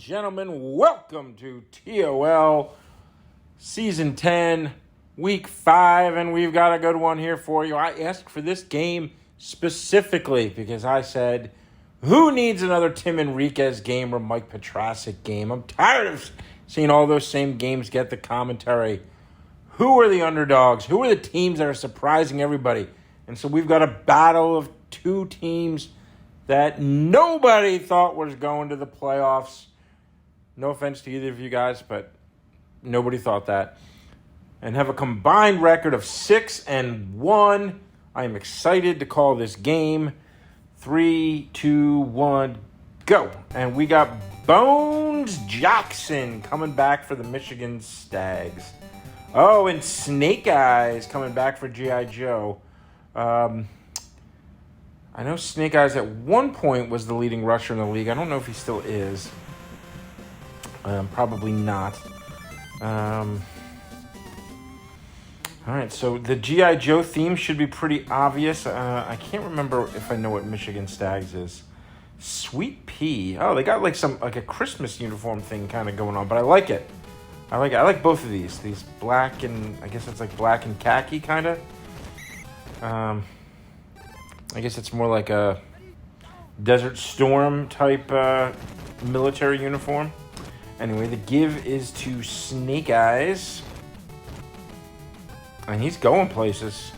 gentlemen, welcome to TOL Season 10, Week 5, and we've got a good one here for you. I asked for this game specifically because I said, who needs another Tim Enriquez game or Mike Petrasic game? I'm tired of seeing all those same games get the commentary. Who are the underdogs? Who are the teams that are surprising everybody? And so we've got a battle of two teams that nobody thought was going to the playoffs. No offense to either of you guys, but nobody thought that. And have a combined record of 6-1. I am excited to call this game. 3, 2, 1, go. And we got Bones Jackson coming back for the Michigan Stags. Oh, and Snake Eyes coming back for G.I. Joe. I know Snake Eyes at one point was the leading rusher in the league. I don't know if he still is. Probably not. All right, so the G.I. Joe theme should be pretty obvious. I can't remember if I know what Michigan Stags is. Sweet Pea. Oh, they got like a Christmas uniform thing kind of going on, but I like it. I like both of these. These black and I guess it's like black and khaki kind of. I guess it's more like a Desert Storm type military uniform. Anyway, the give is to Snake Eyes. And he's going places.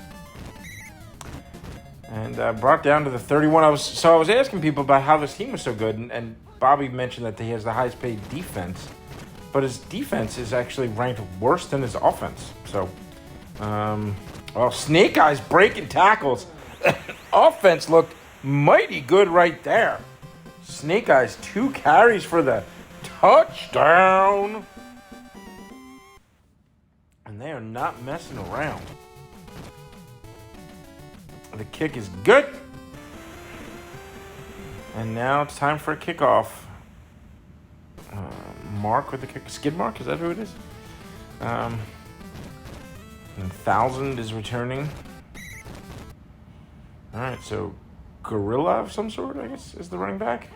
And brought down to the 31. I was asking people about how this team was so good. And Bobby mentioned that he has the highest paid defense. But his defense is actually ranked worse than his offense. So, well, Snake Eyes breaking tackles. Offense looked mighty good right there. Snake Eyes, 2 carries for the touchdown. And they are not messing around. The kick is good. And now it's time for a kickoff. Mark with the kick. Skid Mark, is that who it is? And 1,000 is returning. All right, so Gorilla of some sort, I guess, is the running back.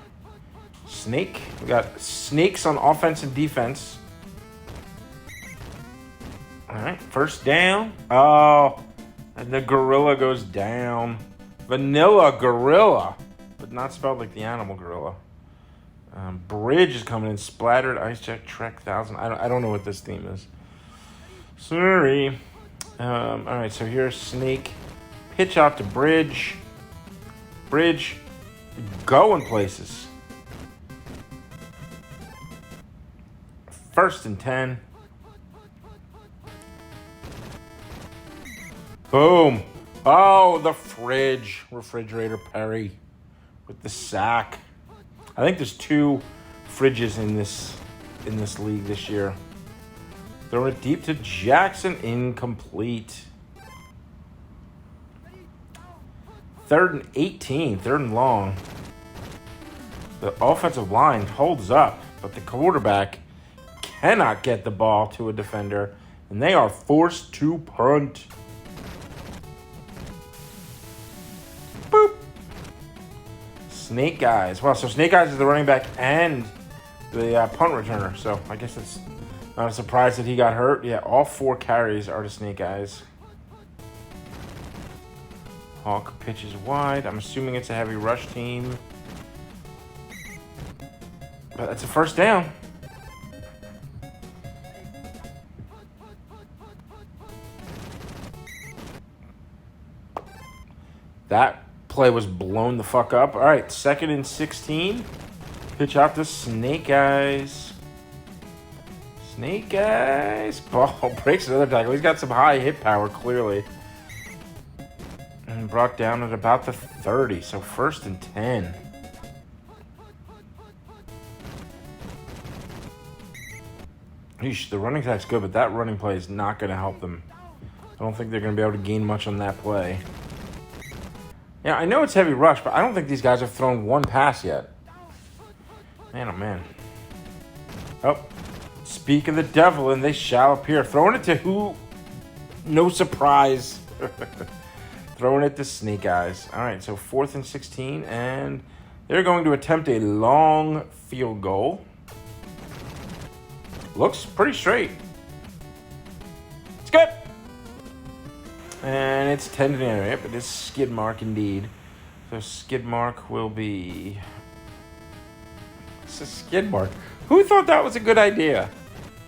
Snake. We got snakes on offense and defense. All right, first down. Oh, and the gorilla goes down. Vanilla Gorilla, but not spelled like the animal gorilla. Bridge is coming in. Splattered Ice Jet Trek 1000. I don't know what this theme is. Sorry. All right, so here's Snake. Pitch out to Bridge. Bridge going places. 1st and 10. Boom. Oh, the fridge. Refrigerator Perry with the sack. I think there's 2 fridges in this league this year. Throwing it deep to Jackson. Incomplete. 3rd and 18. 3rd and long. The offensive line holds up, but the quarterback cannot get the ball to a defender, and they are forced to punt. Boop. Snake Eyes. Wow, so Snake Eyes is the running back and the punt returner. So I guess it's not a surprise that he got hurt. Yeah, all 4 carries are to Snake Eyes. Hawk pitches wide. I'm assuming it's a heavy rush team. But that's a first down. That play was blown the fuck up. All right, 2nd and 16. Pitch out to Snake Eyes. Snake Eyes. Ball breaks another tackle. He's got some high hit power, clearly. And brought down at about the 30. So 1st and 10. Eesh, the running attack's good, but that running play is not going to help them. I don't think they're going to be able to gain much on that play. Yeah, I know it's heavy rush, but I don't think these guys have thrown one pass yet. Man, oh man. Oh, speak of the devil, and they shall appear. Throwing it to who? No surprise. Throwing it to Snake Eyes. All right, so 4th and 16, and they're going to attempt a long field goal. Looks pretty straight. It's good. And it's 10-0. Yep, it is skid mark indeed. So skid mark will be... It's a skid mark. Who thought that was a good idea?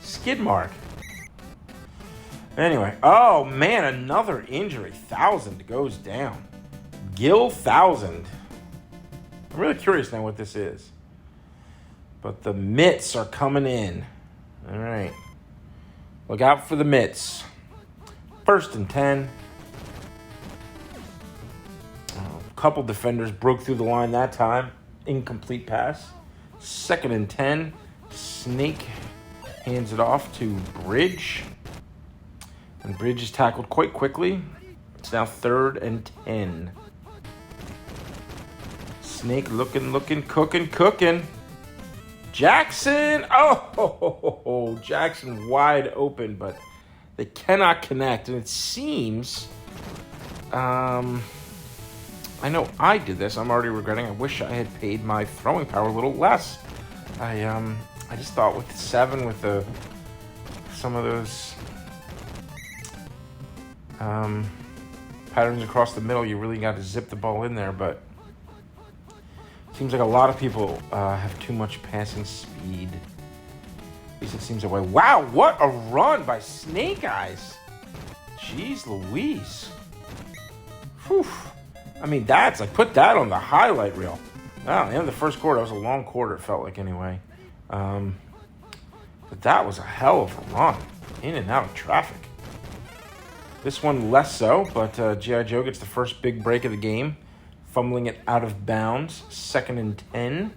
Skid mark. Anyway. Oh, man, another injury. 1,000 goes down. Gil 1,000. I'm really curious now what this is. But the mitts are coming in. All right. Look out for the mitts. 1st and 10. A couple defenders broke through the line that time. Incomplete pass. 2nd and 10. Snake hands it off to Bridge. And Bridge is tackled quite quickly. It's now 3rd and 10. Snake looking, cooking. Jackson! Oh, Jackson wide open, but they cannot connect. And it seems, I know I did this. I'm already regretting. I wish I had paid my throwing power a little less. I just thought with 7, with some of those patterns across the middle, you really got to zip the ball in there, but seems like a lot of people have too much passing speed. At least it seems that way. Wow, what a run by Snake Eyes. Jeez Louise. Whew. I mean, that's like, put that on the highlight reel. Wow, the end of the first quarter, it was a long quarter, it felt like anyway. But that was a hell of a run. In and out of traffic. This one less so, but G.I. Joe gets the first big break of the game. Fumbling it out of bounds. 2nd and 10.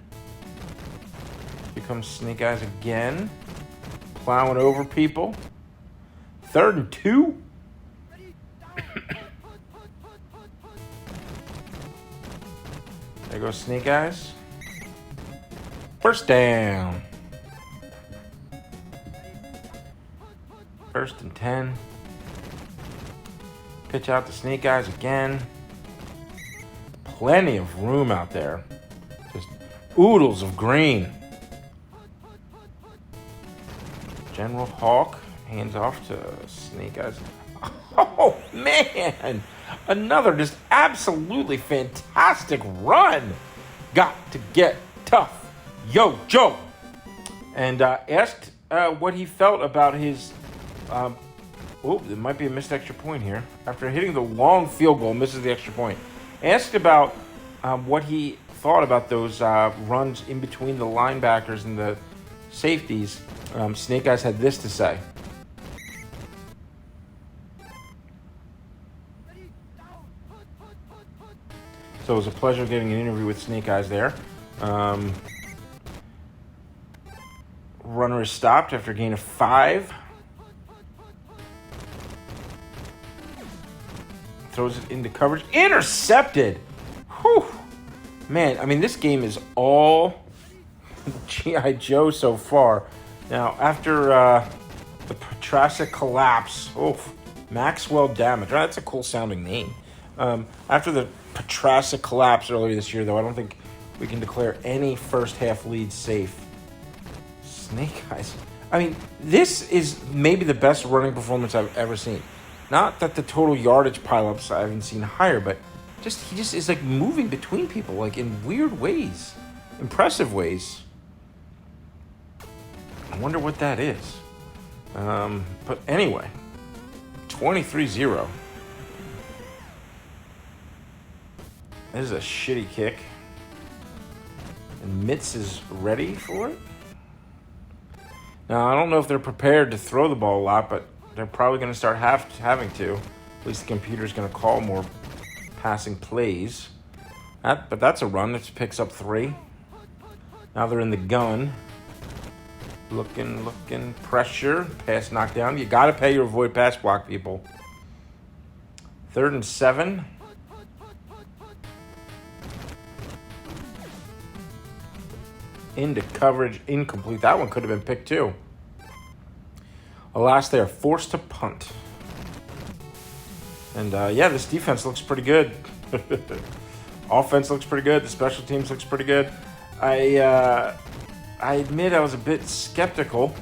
Here comes Snake Eyes again. Plowing over people. 3rd and 2. There goes Snake Eyes. 1st down. 1st and 10. Pitch out to Snake Eyes again. Plenty of room out there. Just oodles of green. General Hawk hands off to Snake Eyes. Oh, man. Another just absolutely fantastic run. Got to get tough. Yo, Joe. And asked what he felt about his... there might be a missed extra point here. After hitting the long field goal, misses the extra point. Asked about what he thought about those runs in between the linebackers and the safeties. Snake Eyes had this to say. So it was a pleasure getting an interview with Snake Eyes there. Runner is stopped after a gain of 5. Throws it into coverage. Intercepted! Whew. Man, I mean, this game is all G.I. Joe so far. Now, after the Petrasic collapse, Maxwell Damage. Oh, that's a cool sounding name. After the Petrasic collapse earlier this year, though, I don't think we can declare any first half leads safe. Snake Eyes. I mean, this is maybe the best running performance I've ever seen. Not that the total yardage pileups I haven't seen higher, but he just is like moving between people like in weird ways, impressive ways. I wonder what that is. But anyway, 23-0. This is a shitty kick. And Mitz is ready for it. Now, I don't know if they're prepared to throw the ball a lot, but they're probably going to start having to. At least the computer's going to call more passing plays. But that's a run. It picks up 3. Now they're in the gun. Looking. Pressure. Pass knockdown. You got to pay your avoid pass block, people. 3rd and 7. Into coverage. Incomplete. That one could have been picked too. Alas, they are forced to punt. And this defense looks pretty good. Offense looks pretty good. The special teams looks pretty good. I admit I was a bit skeptical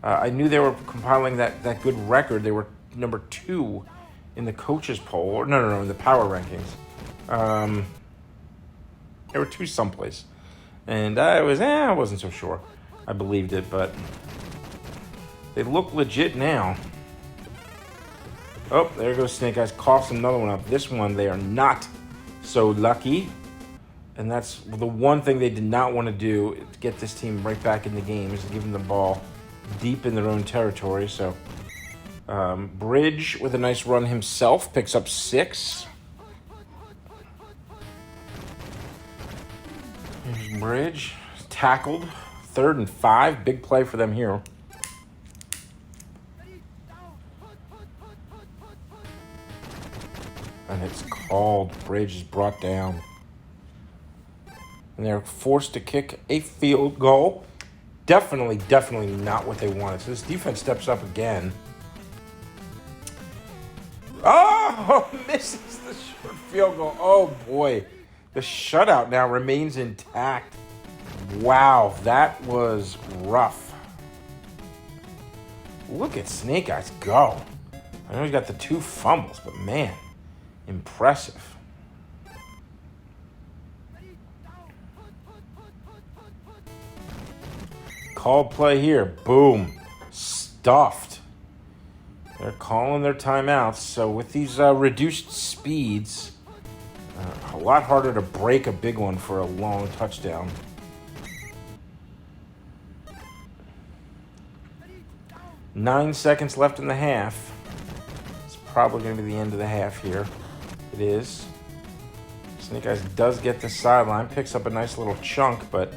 I knew they were compiling that good record. They were number 2 in the coaches poll. Or no, in the power rankings. They were 2 someplace. And I wasn't so sure. I believed it, but they look legit now. Oh, there goes Snake Eyes. Coughs another one up. This one, they are not so lucky. And that's the one thing they did not want to do, to get this team right back in the game, is to give them the ball deep in their own territory. So Bridge with a nice run himself picks up 6. Here's Bridge tackled. 3rd and 5. Big play for them here. And it's called. Bridge is brought down. And they're forced to kick a field goal. Definitely not what they wanted. So this defense steps up again. Oh, misses the short field goal. Oh, boy. The shutout now remains intact. Wow, that was rough. Look at Snake Eyes go. I know he's got the 2 fumbles, but man, impressive. Called play here. Boom. Stuffed. They're calling their timeouts. So with these reduced speeds, a lot harder to break a big one for a long touchdown. Nine seconds left in the half. It's probably going to be the end of the half here. It is. Snake Eyes does get the sideline. Picks up a nice little chunk, but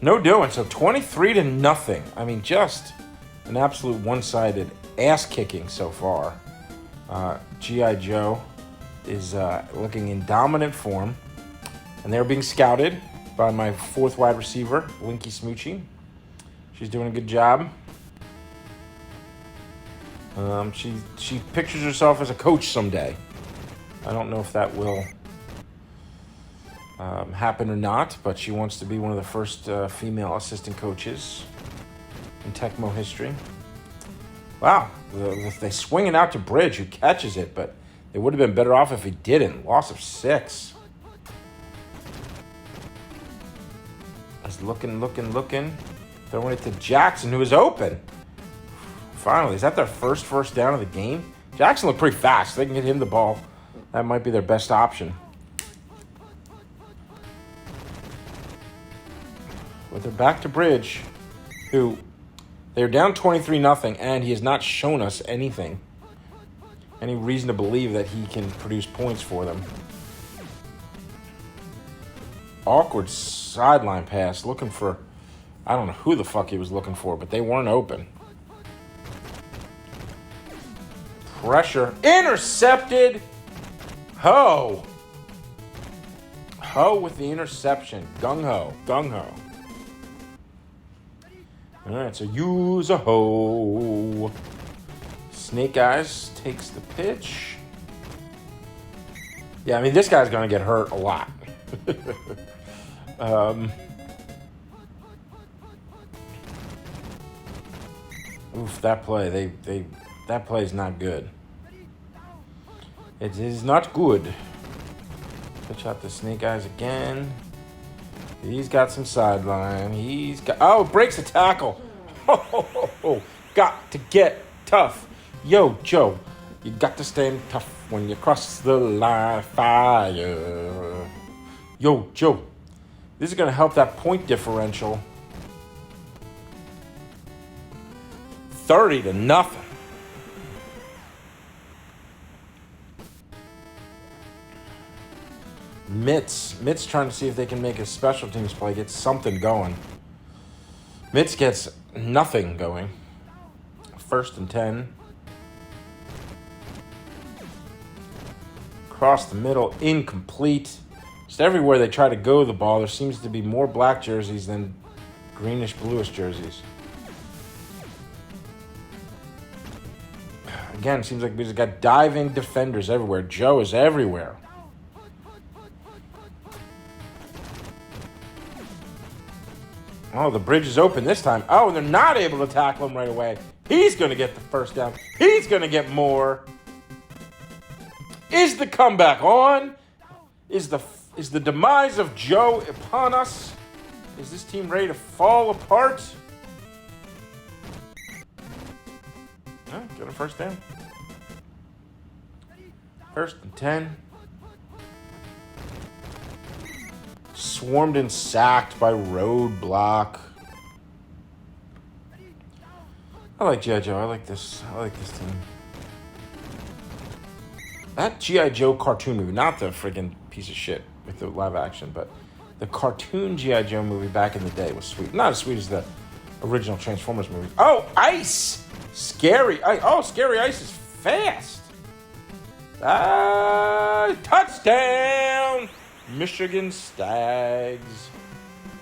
no doing. So 23-0. I mean, just an absolute one-sided ass-kicking so far. G.I. Joe is looking in dominant form. And they're being scouted by my 4th wide receiver, Blinky Smoochie. She's doing a good job. She pictures herself as a coach someday. I don't know if that will happen or not, but she wants to be one of the first female assistant coaches in Tecmo history. Wow, they swing it out to Bridge, who catches it, but they would have been better off if he didn't. Loss of 6. He's looking. Throwing it to Jackson, who is open. Finally, is that their first down of the game? Jackson looked pretty fast. They can get him the ball. That might be their best option. But they're back to Bridge, who they're down 23-0, and he has not shown us anything. Any reason to believe that he can produce points for them. Awkward sideline pass, looking for, I don't know who the fuck he was looking for, but they weren't open. Pressure. Intercepted. Ho with the interception. Gung-ho. All right, so use a ho. Snake Eyes takes the pitch. Yeah, I mean, this guy's going to get hurt a lot. Oof, that play. That play is not good. It is not good. Pitch out to Snake Eyes again. He's got some sideline. Breaks a tackle. Got to get tough. Yo, Joe, you got to stand tough when you cross the line of fire. Yo, Joe, this is going to help that point differential. 30-0. MICH trying to see if they can make a special teams play, get something going. MICH gets nothing going. 1st and 10. Across the middle, incomplete. Just everywhere they try to go the ball, there seems to be more black jerseys than greenish-bluish jerseys. Again, it seems like we just got diving defenders everywhere. Joe is everywhere. Oh, the bridge is open this time. Oh, and they're not able to tackle him right away. He's going to get the first down. He's going to get more. Is the comeback on? Is the demise of Joe upon us? Is this team ready to fall apart? Oh, get a first down. 1st and 10. Swarmed and sacked by Roadblock. I like G.I. Joe. I like this team. That G.I. Joe cartoon movie, not the friggin' piece of shit with the live action, but the cartoon G.I. Joe movie back in the day was sweet. Not as sweet as the original Transformers movie. Oh, Ice! Scary Ice. Oh, Scary Ice is fast. Touchdown! Michigan Stags.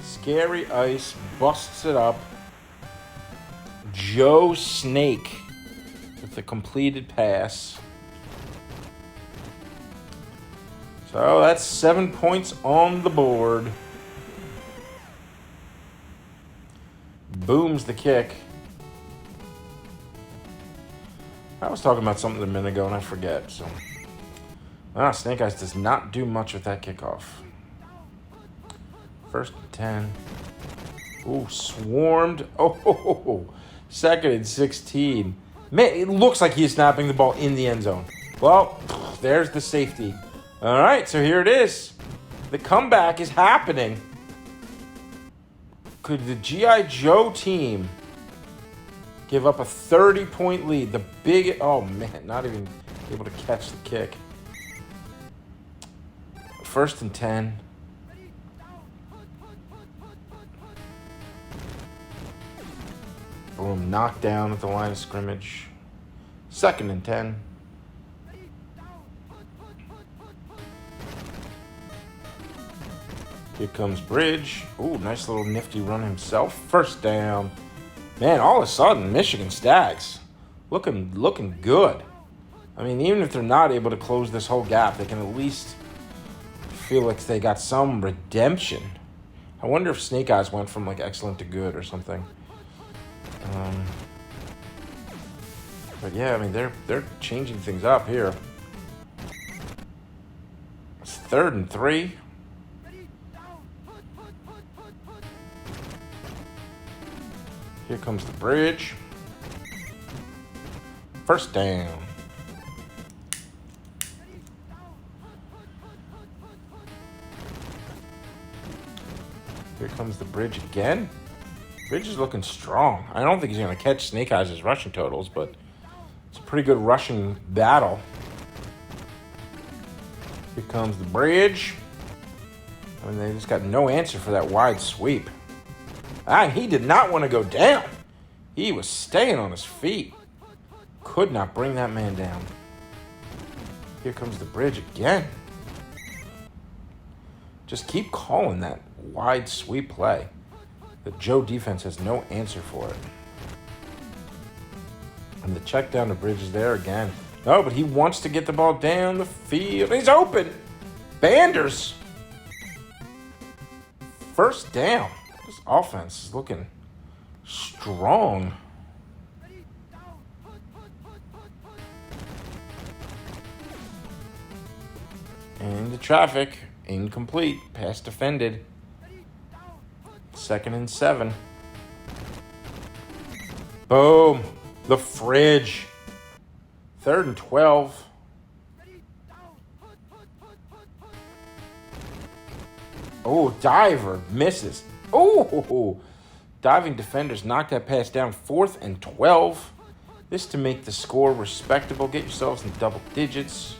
Scary Ice busts it up. Joe Snake with the completed pass. So that's 7 points on the board. Booms the kick. I was talking about something a minute ago and I forget. So, Snake Eyes does not do much with that kickoff. 1st and 10. Ooh, swarmed. Oh, 2nd and 16. Man, it looks like he's snapping the ball in the end zone. Well, there's the safety. All right, so here it is. The comeback is happening. Could the G.I. Joe team give up a 30-point lead? Oh, man, not even able to catch the kick. 1st and 10. Boom, knocked down at the line of scrimmage. 2nd and 10. Here comes Bridge. Ooh, nice little nifty run himself. 1st down. Man, all of a sudden, Michigan Stags looking good. I mean, even if they're not able to close this whole gap, they can at least feel like they got some redemption. I wonder if Snake Eyes went from like excellent to good or something. But yeah, I mean, they're changing things up here. It's 3rd and 3. Here comes the Bridge. 1st down. Here comes the Bridge again. Bridge is looking strong. I don't think he's going to catch Snake Eyes' rushing totals, but it's a pretty good rushing battle. Here comes the Bridge. I mean, they just got no answer for that wide sweep. He did not want to go down. He was staying on his feet. Could not bring that man down. Here comes the Bridge again. Just keep calling that wide sweep play. The Joe defense has no answer for it. And the check down to Bridge is there again. No, but he wants to get the ball down the field. He's open. Banders. 1st down. This offense is looking strong. Into traffic. Incomplete. Pass defended. 2nd and 7. Boom. The Fridge. 3rd and 12. Oh, diver misses. Oh, diving defenders knocked that pass down. 4th and 12. This to make the score respectable. Get yourselves in double digits.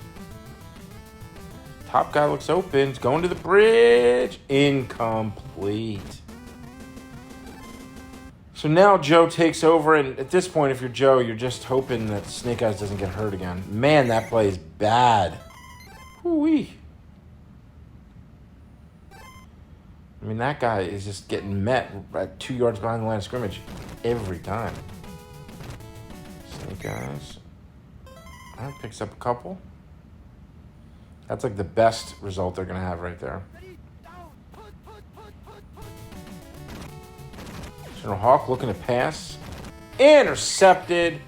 Top guy looks open. It's going to the Bridge. Incomplete. So now Joe takes over, and at this point, if you're Joe, you're just hoping that Snake Eyes doesn't get hurt again. Man, that play is bad. Whoo-wee. I mean, that guy is just getting met at 2 yards behind the line of scrimmage every time. Snake Eyes. All right, picks up a couple. That's like the best result they're going to have right there. General Hawk looking to pass. Intercepted.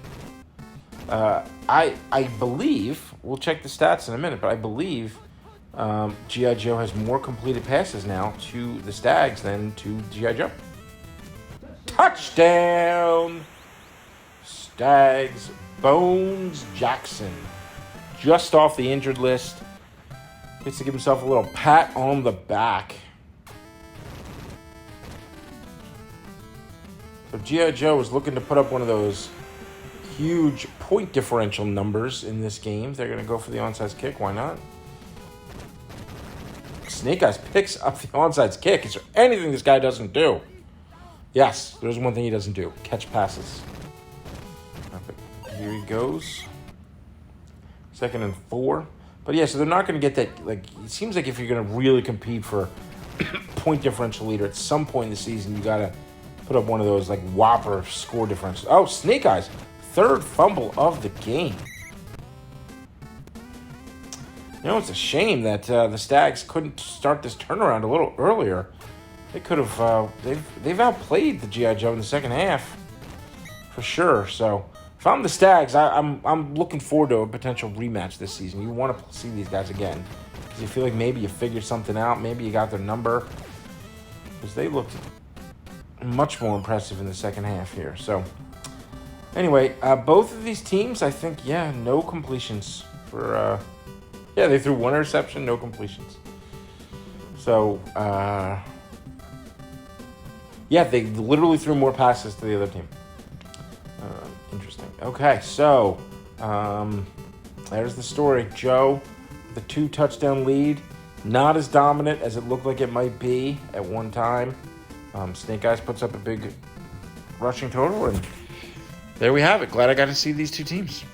I believe, we'll check the stats in a minute, but I believe G.I. Joe has more completed passes now to the Stags than to G.I. Joe. Touchdown! Stags. Bones Jackson. Just off the injured list. Gets to give himself a little pat on the back. So G.I. Joe is looking to put up one of those huge point differential numbers in this game. They're going to go for the onside kick. Why not? Snake Eyes picks up the onside kick. Is there anything this guy doesn't do? Yes, there's one thing he doesn't do. Catch passes. Here he goes. 2nd and 4. But yeah, so they're not going to get that. Like, it seems like if you're going to really compete for point differential leader at some point in the season, you got to put up one of those like whopper score differentials. Oh, Snake Eyes. 3rd fumble of the game. You know, it's a shame that the Stags couldn't start this turnaround a little earlier. They could have. They've outplayed the G.I. Joe in the second half, for sure. So if I'm the Stags, I'm looking forward to a potential rematch this season. You want to see these guys again because you feel like maybe you figured something out. Maybe you got their number because they looked much more impressive in the second half here. So anyway, both of these teams, I think, no completions for. They threw 1 interception, no completions. So, they literally threw more passes to the other team. Interesting. Okay, so there's the story. Joe, the 2-touchdown lead, not as dominant as it looked like it might be at one time. Snake Eyes puts up a big rushing total, and there we have it. Glad I got to see these two teams.